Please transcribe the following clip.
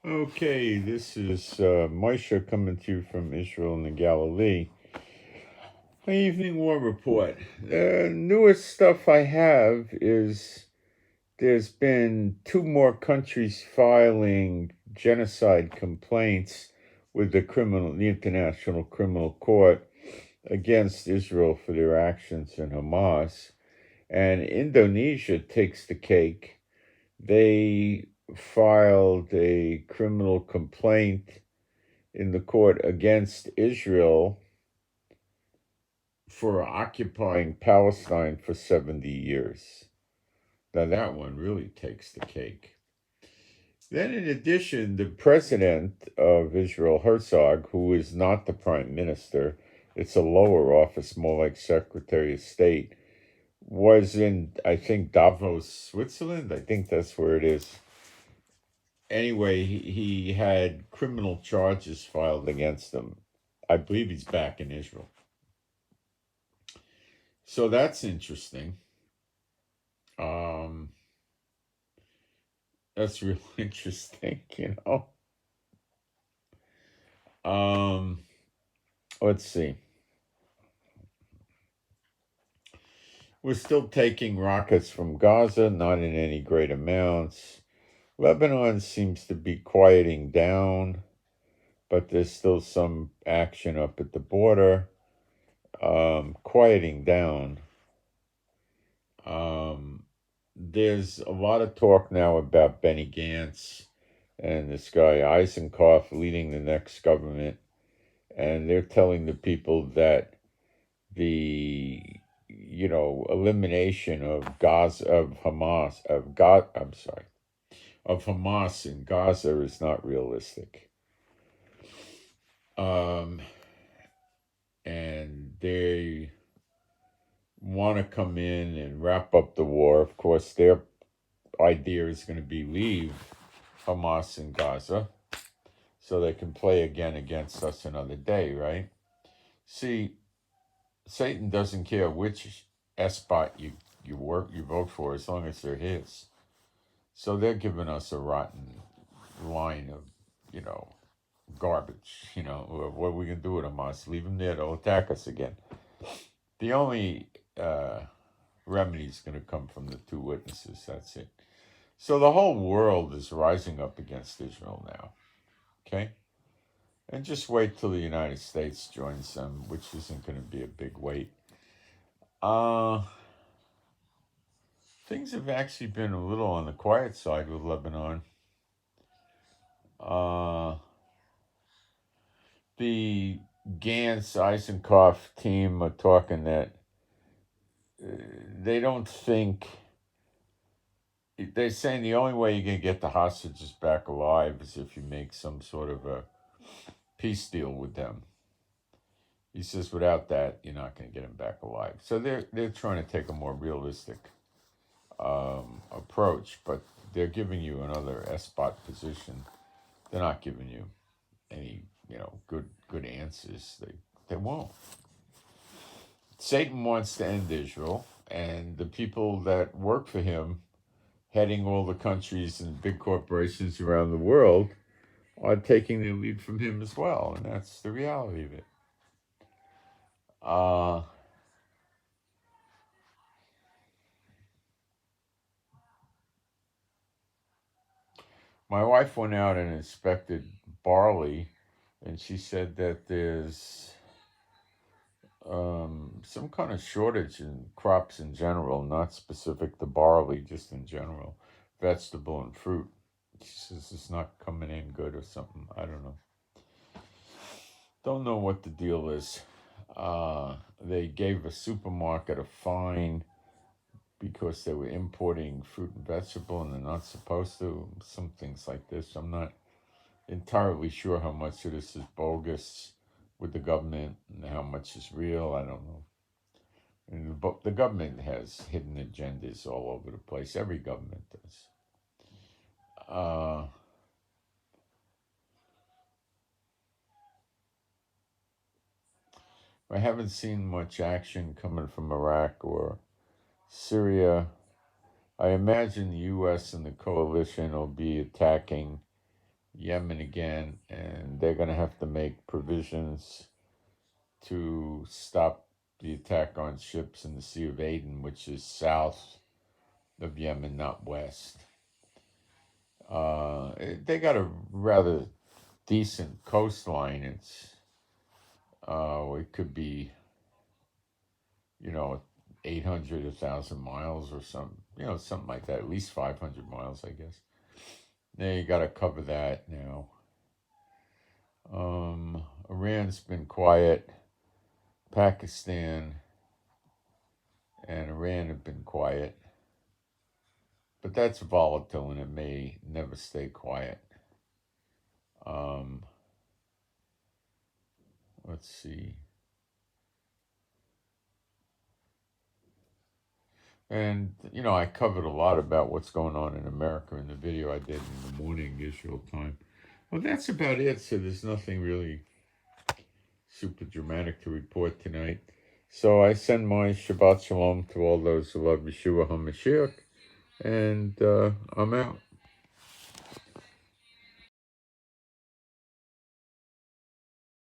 Okay, this is Moshe coming to you from Israel and the Galilee. My evening war report. The newest stuff I have is there's been two more countries filing genocide complaints with the International Criminal Court against Israel for their actions in Hamas, and Indonesia takes the cake. They filed a criminal complaint in the court against Israel for occupying Palestine for 70 years. Now, that one really takes the cake. Then, in addition, the president of Israel, Herzog, who is not the prime minister, it's a lower office, more like Secretary of State, was in, I think, Davos, Switzerland. I think that's where it is. Anyway, he had criminal charges filed against him. I believe he's back in Israel. So that's interesting. Um, that's real interesting, you know. Let's see. We're still taking rockets from Gaza, not in any great amounts. Lebanon seems to be quieting down, but there's still some action up at the border. Quieting down. There's a lot of talk now about Benny Gantz and this guy Eisenkopf leading the next government, and they're telling the people that the elimination of Gaza of Hamas of God I'm sorry of Hamas in Gaza is not realistic. And they want to come in and wrap up the war. Of course, their idea is going to be leave Hamas in Gaza so they can play again against us another day, right? See, Satan doesn't care which spot you vote for as long as they're his. So they're giving us a rotten line of, garbage. What are we going to do with Hamas? Leave them there, they'll attack us again. The only remedy is going to come from the two witnesses, that's it. So the whole world is rising up against Israel now, okay? And just wait till the United States joins them, which isn't going to be a big wait. Things have actually been a little on the quiet side with Lebanon. The Gantz Eisenkopf team are talking that they don't think. They're saying the only way you're going to get the hostages back alive is if you make some sort of a peace deal with them. He says without that, you're not going to get them back alive. So they're trying to take a more realistic approach, but they're giving you another S-spot position. They're not giving you any, good answers. They won't. Satan wants to end Israel, and the people that work for him, heading all the countries and big corporations around the world, are taking their lead from him as well, and that's the reality of it. My wife went out and inspected barley, and she said that there's some kind of shortage in crops in general, not specific to barley, just in general, vegetable and fruit. She says it's not coming in good or something. I don't know. Don't know what the deal is. They gave a supermarket a fine because they were importing fruit and vegetable and they're not supposed to. Some things like this. I'm not entirely sure how much of this is bogus with the government and how much is real. I don't know. And the government has hidden agendas all over the place. Every government does. I haven't seen much action coming from Iraq or Syria. I imagine the U.S. and the coalition will be attacking Yemen again, and they're going to have to make provisions to stop the attack on ships in the Sea of Aden, which is south of Yemen, not west. They got a rather decent coastline. It could be, 800, 1,000 miles or something like that, at least 500 miles, I guess. Now you got to cover that now. Iran's been quiet. Pakistan and Iran have been quiet. But that's volatile and it may never stay quiet. Let's see. And, I covered a lot about what's going on in America in the video I did in the morning, Israel time. Well, that's about it. So there's nothing really super dramatic to report tonight. So I send my Shabbat Shalom to all those who love Yeshua HaMashiach. And I'm out.